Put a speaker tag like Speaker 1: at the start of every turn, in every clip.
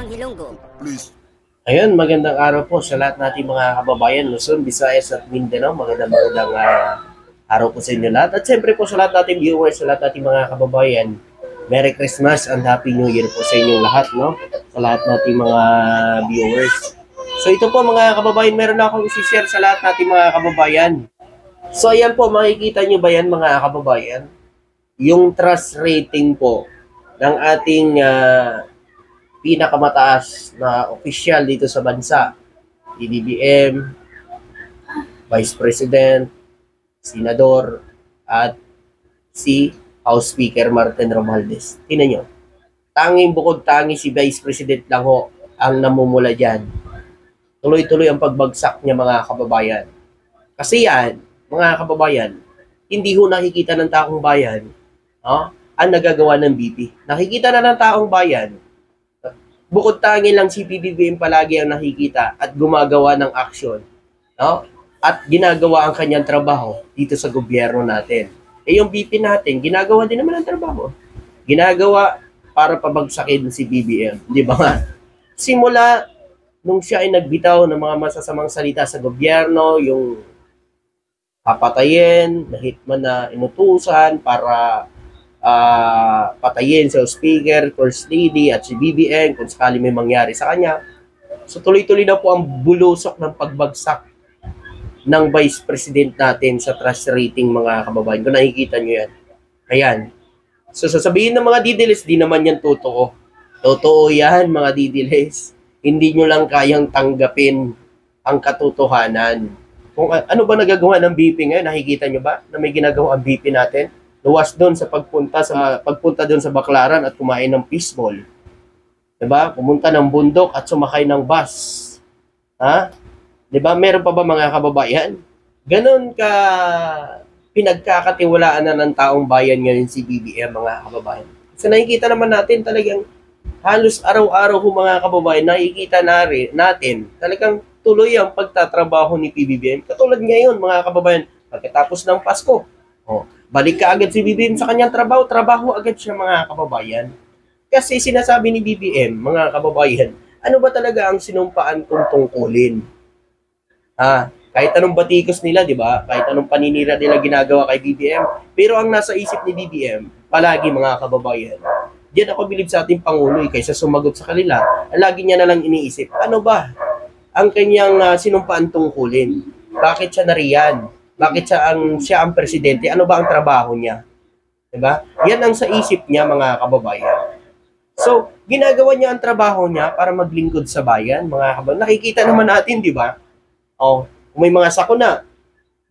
Speaker 1: Sabang Ilonggo.
Speaker 2: Please.
Speaker 3: Ayun, magandang araw po sa lahat nating mga kababayan, Luzon, Visayas at Mindanao. Magandang araw po sa inyo lahat. At siyempre po sa lahat nating viewers, sa lahat nating mga kababayan, Merry Christmas and Happy New Year po sa inyong lahat, no? Sa lahat nating mga viewers. So ito po mga kababayan, meron na akong isi-share sa lahat nating mga kababayan. So ayan po, makikita nyo ba yan mga kababayan? Yung trust rating po ng ating pinakamataas na opisyal dito sa bansa, PBBM, Vice President, Senador, at si House Speaker Martin Romualdez. Tingnan nyo, bukod tangi si Vice President lang ho ang namumula dyan. Tuloy-tuloy ang pagbagsak niya mga kababayan. Kasi yan, mga kababayan, hindi ho nakikita ng taong bayan ang nagagawa ng BP. Nakikita na ng taong bayan, bukod tangi lang si PBBM palagi ang nakikita at gumagawa ng aksyon, no? At ginagawa ang kanyang trabaho dito sa gobyerno natin. Yung BP natin, ginagawa din naman ang trabaho. Ginagawa para pabagsakin si BBM, di ba nga? Simula nung siya ay nagbitaw ng mga masasamang salita sa gobyerno, yung papatayin, na hitman na inutusan para patayin si Speaker, First Lady at si BBM kung sakali may mangyari sa kanya. So tuloy-tuloy na po ang bulusok ng pagbagsak ng Vice President natin sa trust rating mga kababayan. Kung nakikita nyo yan. Ayan. So sasabihin ng mga didilis, di naman yan totoo. Totoo yan mga didilis. Hindi nyo lang kayang tanggapin ang katotohanan. Kung ano ba nagagawa ng BP ngayon, nakikita nyo ba na may ginagawa ang BP natin? Luwas doon sa pagpunta doon sa Baclaran at kumain ng fishball. 'Di ba? Pumunta ng bundok at sumakay ng bus. Ha? 'Di ba? Meron pa ba mga kababayan? Ganon ka pinagkakatiwalaan na ng taong bayan ngayon si BBM mga kababayan. So nakikita naman natin talagang halos araw-araw mga kababayan nakikita natin talagang tuloy ang pagtatrabaho ni PBBM. Katulad ngayon mga kababayan, pagkatapos ng Pasko, balik ka agad si BBM sa kanyang trabaho agad siya mga kababayan. Kasi sinasabi ni BBM, mga kababayan, ano ba talaga ang sinumpaan kong tungkulin? Kahit anong batikos nila, di ba? Kahit anong paninira nila ginagawa kay BBM. Pero ang nasa isip ni BBM, palagi mga kababayan, diyan ako bilib sa ating Pangulo kaysa sumagot sa kanila. Lagi niya na lang iniisip, ano ba ang kanyang sinumpaan tungkulin? Bakit siya nariyan? Bakit siya ang presidente? Ano ba ang trabaho niya? Diba? Yan ang sa isip niya mga kababayan. So, ginagawa niya ang trabaho niya para maglingkod sa bayan, mga kababayan. Nakikita naman natin, di ba? Kung may mga sakuna,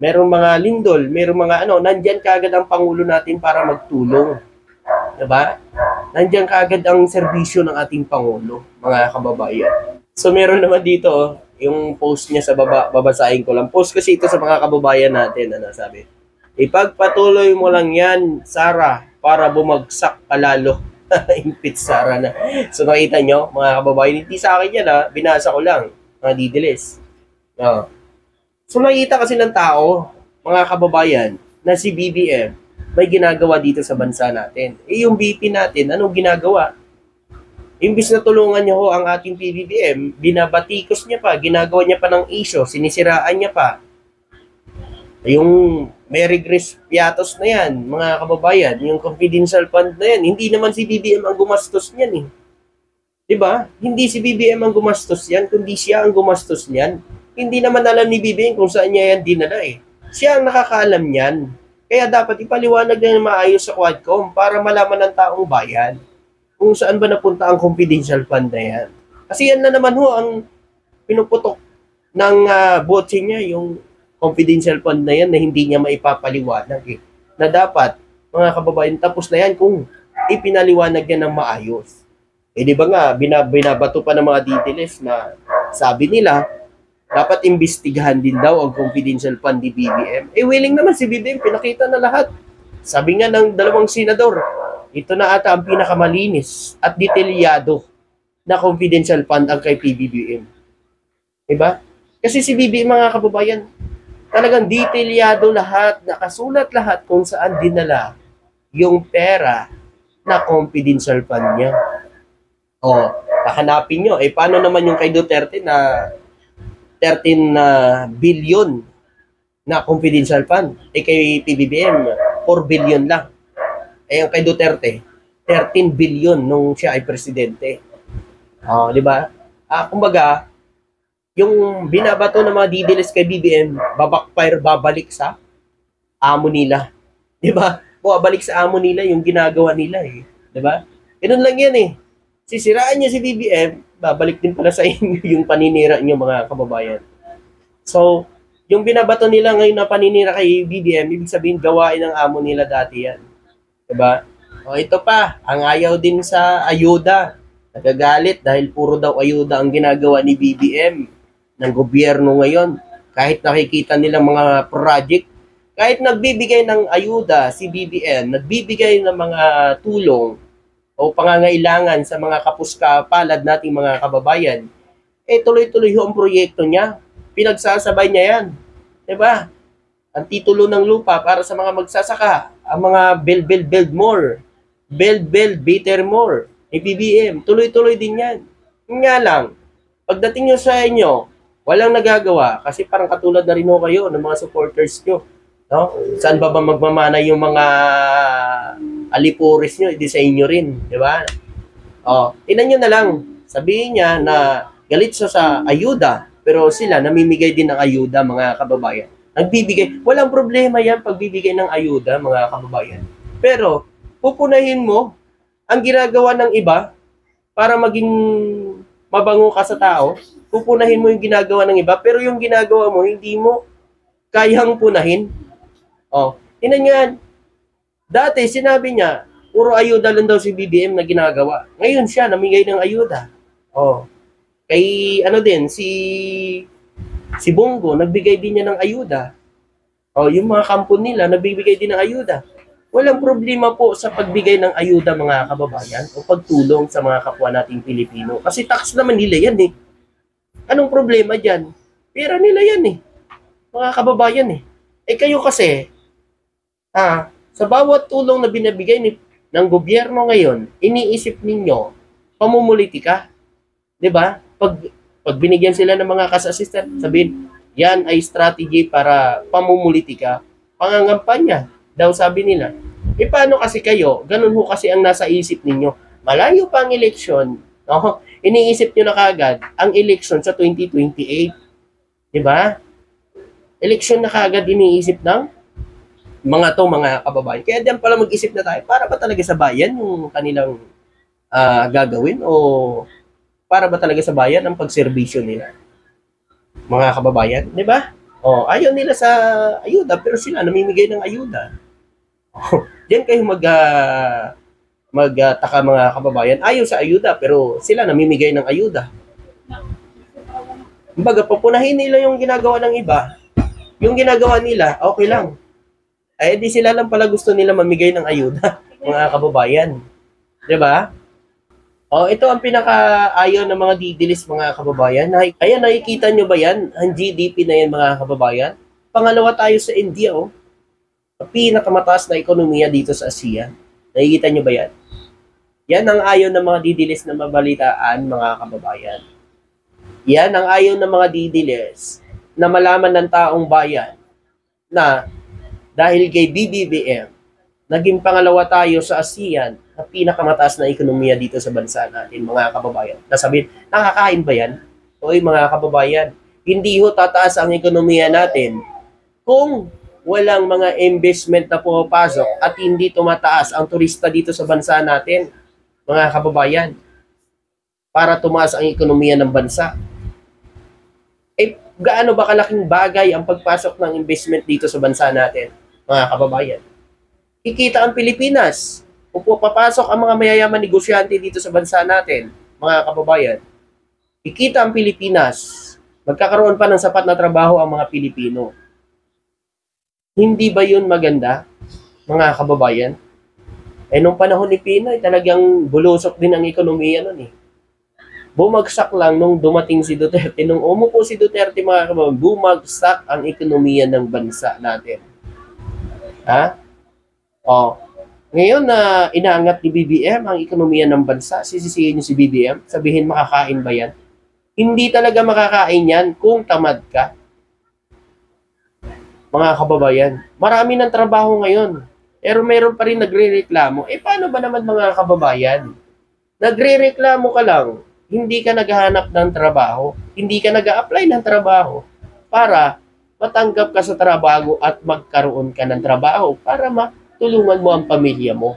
Speaker 3: merong mga lindol, merong mga nandyan kaagad ang Pangulo natin para magtulong. Diba? Nandyan kaagad ang serbisyo ng ating Pangulo, mga kababayan. So, meron naman dito, yung post niya sa baba, babasahin ko lang. Post kasi ito sa mga kababayan natin, sabi. Ipagpatuloy mo lang yan, Sara, para bumagsak ka lalo. Impit Sara na. So nakita nyo, mga kababayan, hindi sa akin yan binasa ko lang, mga didilis. So nakita kasi ng tao, mga kababayan, na si BBM may ginagawa dito sa bansa natin. Yung BP natin, anong ginagawa? Imbis na tulungan niya ho ang ating PBBM, binabatikos niya pa, ginagawa niya pa ng issue, sinisiraan niya pa. Yung Mary Grace Piatos na yan, mga kababayan, yung confidential fund na yan, hindi naman si BBM ang gumastos niyan . Diba? Hindi si BBM ang gumastos yan, kundi siya ang gumastos niyan. Hindi naman alam ni BBM kung saan niya yan dinala . Siya ang nakakaalam niyan. Kaya dapat ipaliwanag na maayos sa Quadcom para malaman ng taong bayan kung saan ba napunta ang confidential fund na yan. Kasi yan na naman ho ang pinuputok ng botse niya, yung confidential fund na yan na hindi niya maipapaliwanag . Na dapat, mga kababayan, tapos na yan kung ipinaliwanag niya ng maayos. Di ba nga, binabato pa ng mga details na sabi nila, dapat imbestigahan din daw ang confidential fund ni BBM. Willing naman si BBM, pinakita na lahat. Sabi nga ng dalawang senador, ito na ata ang pinakamalinis at detalyado na confidential fund ang kay PBBM. Diba? Kasi si BBM mga kababayan, talagang detalyado lahat, nakasulat lahat kung saan dinala yung pera na confidential fund niya. O, kahanapin nyo. Eh, paano naman yung kay Duterte na 13 billion na confidential fund? Eh, kay PBBM, 4 billion lang. Eh, yung kay Duterte, 13 billion nung siya ay presidente. Oh, di ba? Kumbaga, yung binabato ng mga didilis kay BBM, babakfire, babalik sa amo nila. Di ba? Babalik sa amo nila yung ginagawa nila eh. Di ba? Ganun lang yan eh. Sisiraan niya si BBM, babalik din pala sa inyo yung paninira niyo mga kababayan. So, yung binabato nila ngayon na paninira kay BBM, ibig sabihin gawain ng amo nila dati yan. Diba? O ito pa, ang ayaw din sa ayuda. Nagagalit dahil puro daw ayuda ang ginagawa ni BBM ng gobyerno ngayon. Kahit nakikita nilang mga project, kahit nagbibigay ng ayuda si BBM, nagbibigay ng mga tulong o pangangailangan sa mga kapuska-palad nating mga kababayan, eh tuloy-tuloy yung proyekto niya. Pinagsasabay niya yan. Diba? Ang titulo ng lupa para sa mga magsasaka, ang mga build more, build better more, BBM, tuloy-tuloy din yan. Nga lang, pagdating nyo sa inyo, walang nagagawa kasi parang katulad na rin ho kayo ng mga supporters nyo. No? Saan ba magmamana yung mga alipuris nyo? Hindi sa inyo rin, di ba? Tinan nyo na lang, sabihin niya na galit siya sa ayuda, pero sila namimigay din ng ayuda mga kababayan. Nagbibigay, walang problema yan pagbibigay ng ayuda mga kababayan. Pero, pupunahin mo ang ginagawa ng iba para maging mabango ka sa tao, pupunahin mo yung ginagawa ng iba, pero yung ginagawa mo, hindi mo kayang punahin. Tinan yan. Dati, sinabi niya, puro ayuda lang daw si BBM na ginagawa. Ngayon siya, namigay ng ayuda. Kay, si Bongo, nagbigay din niya ng ayuda. Yung mga kampon nila, nagbibigay din ng ayuda. Walang problema po sa pagbigay ng ayuda mga kababayan o pagtulong sa mga kapwa nating Pilipino. Kasi tax naman nila yan eh. Anong problema dyan? Pera nila yan eh. Mga kababayan eh. Eh kayo kasi, sa bawat tulong na binabigay ng gobyerno ngayon, iniisip ninyo, pamumulitika. Diba? Pag binigyan sila ng mga kas-assistant, sabihin, yan ay strategy para pamumulitika, pangangampanya, daw sabi nila. Paano kasi kayo? Ganun ho kasi ang nasa isip ninyo. Malayo pa ang eleksyon, no? Iniisip nyo na kagad ang eleksyon sa 2028. Diba? Eleksyon na kagad iniisip ng mga kababayan. Kaya diyan pala mag-isip na tayo, para ba talaga sa bayan yung kanilang gagawin o para ba talaga sa bayan ang pagserbisyo nila? Mga kababayan, di ba? Ayaw nila sa ayuda pero sila namimigay ng ayuda. Diyan kayo magtaka mga kababayan, ayaw sa ayuda pero sila namimigay ng ayuda. Kumbaga, papunahin nila yung ginagawa ng iba. Yung ginagawa nila, okay lang. Ay, di sila lang pala gusto nila mamigay ng ayuda, mga kababayan. Di ba? Ito ang pinaka-ayaw ng mga didilis mga kababayan. Ayan, nakikita nyo ba yan? Ang GDP na yan mga kababayan. Pangalawa tayo sa India, pinakamataas na ekonomiya dito sa Asia. Nakikita nyo ba yan? Yan ang ayaw ng mga didilis na mabalitaan mga kababayan. Yan ang ayaw ng mga didilis na malaman ng taong bayan na dahil kay BBM, naging pangalawa tayo sa ASEAN na pinakamataas na ekonomiya dito sa bansa natin, mga kababayan. Nasabihin, nakakain ba yan? Oy, mga kababayan, hindi ho tataas ang ekonomiya natin kung walang mga investment na pumapasok at hindi tumataas ang turista dito sa bansa natin, mga kababayan, para tumaas ang ekonomiya ng bansa. Gaano ba kalaking bagay ang pagpasok ng investment dito sa bansa natin, mga kababayan? Kikita ang Pilipinas. Kung papasok ang mga mayayaman negosyante dito sa bansa natin, mga kababayan, kikita ang Pilipinas. Magkakaroon pa ng sapat na trabaho ang mga Pilipino. Hindi ba yun maganda, mga kababayan? Nung panahon ni Pinoy, talagang bulusok din ang ekonomiya nun eh. Bumagsak lang nung dumating si Duterte. Nung umupo si Duterte, mga kababayan, bumagsak ang ekonomiya ng bansa natin. Ngayon na inaangat ni BBM ang ekonomiya ng bansa, sisisihin niyo si BBM, sabihin makakain ba yan? Hindi talaga makakain yan kung tamad ka. Mga kababayan, marami ng trabaho ngayon. Pero meron pa rin nagre-reklamo. Paano ba naman mga kababayan? Nagre-reklamo ka lang, hindi ka naghahanap ng trabaho, hindi ka nag-a-apply ng trabaho para matanggap ka sa trabaho at magkaroon ka ng trabaho para matulungan mo ang pamilya mo.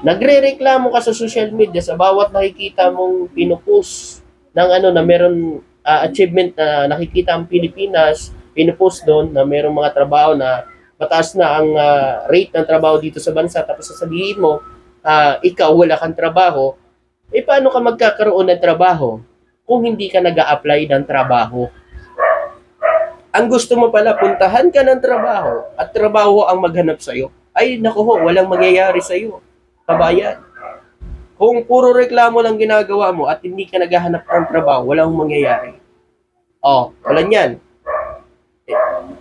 Speaker 3: Nagre-reklamo ka sa social media sa bawat nakikita mong pinupost ng na meron achievement na nakikita ang Pilipinas, pinupost doon na merong mga trabaho na mataas na ang rate ng trabaho dito sa bansa, tapos sasabihin mo, ikaw wala kang trabaho, paano ka magkakaroon ng trabaho kung hindi ka nag-a-apply ng trabaho? Ang gusto mo pala, puntahan ka ng trabaho at trabaho ang maghanap sa'yo. Ay, naku ho, walang mangyayari sa'yo, kabayan. Kung puro reklamo lang ginagawa mo at hindi ka naghahanap ng trabaho, walang mangyayari. Wala yan.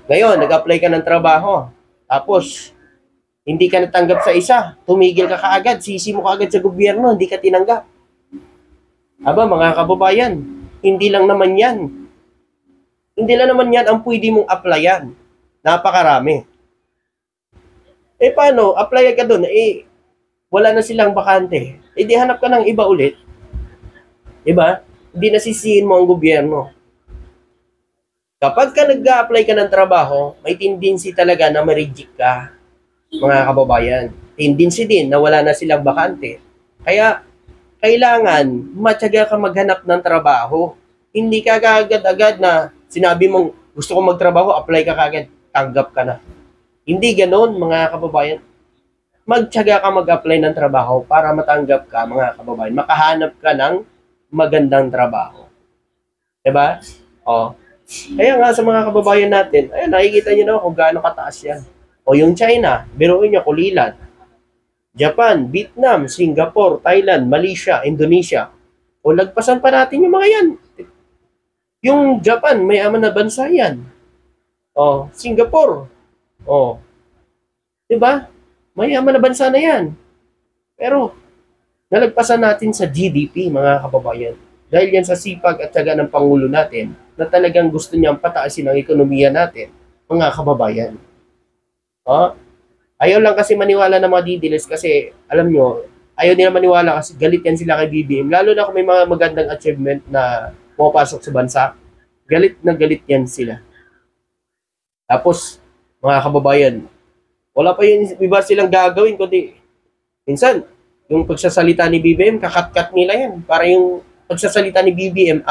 Speaker 3: Ngayon, nag-apply ka ng trabaho. Tapos, hindi ka natanggap sa isa. Tumigil ka kaagad. Sisi mo kaagad sa gobyerno. Hindi ka tinanggap. Aba, mga kababayan, hindi lang naman yan. Hindi lang naman yan ang pwede mong applyan. Napakarami. Paano? Apply ka doon. Wala na silang bakante. Di hanap ka ng iba ulit. Diba? Hindi nasisihin mo ang gobyerno. Kapag ka nag-a-apply ka ng trabaho, may tendency talaga na ma-reject ka, mga kababayan. Tendency din na wala na silang bakante. Kaya, kailangan matyaga ka maghanap ng trabaho. Hindi ka agad-agad na sinabi mong gusto kong magtrabaho, apply ka kagad, tanggap ka na. Hindi ganoon, mga kababayan. Magtyaga ka mag-apply ng trabaho para matanggap ka, mga kababayan. Makahanap ka ng magandang trabaho. Diba? Kaya nga sa mga kababayan natin, ayun, nakikita nyo na kung gaano kataas yan. Yung China, biruin nyo, kulilan. Japan, Vietnam, Singapore, Thailand, Malaysia, Indonesia. Lagpasan pa natin yung mga yan. Yung Japan, may aman na bansa yan. Singapore. Diba? May aman na bansa na yan. Pero, nalagpasan natin sa GDP, mga kababayan. Dahil yan sa sipag at tiyaga ng Pangulo natin, na talagang gusto niyang pataasin ang ekonomiya natin, mga kababayan. Ayaw lang kasi maniwala ng mga didilis kasi, alam nyo, ayaw nila maniwala kasi galit yan sila kay BBM. Lalo na kung may mga magandang achievement na pumapasok sa bansa, galit na galit yan sila. Tapos, mga kababayan, wala pa yun, iba silang gagawin, kundi, minsan, yung pagsasalita ni BBM, kakat-kat nila yan. Para yung pagsasalita ni BBM,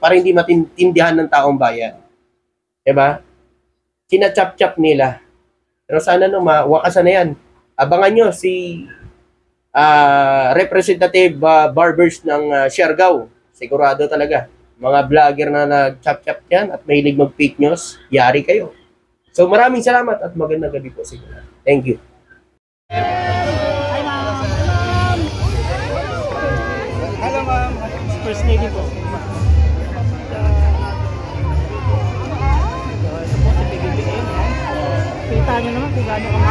Speaker 3: para hindi matindihan ng taong bayan. Diba? Sinachap-chap nila. Pero sana mawakasan na yan. Abangan nyo si Representative Barbers ng Siargao. Sigurado talaga. Mga vlogger na nag-chap-chap yan at mahilig mag-fake news, yari kayo. So maraming salamat at magandang gabi po sa inyo. Thank you.
Speaker 1: Hello ma'am. First lady po. Ito po si BBM. Kita nyo naman kung gaano kami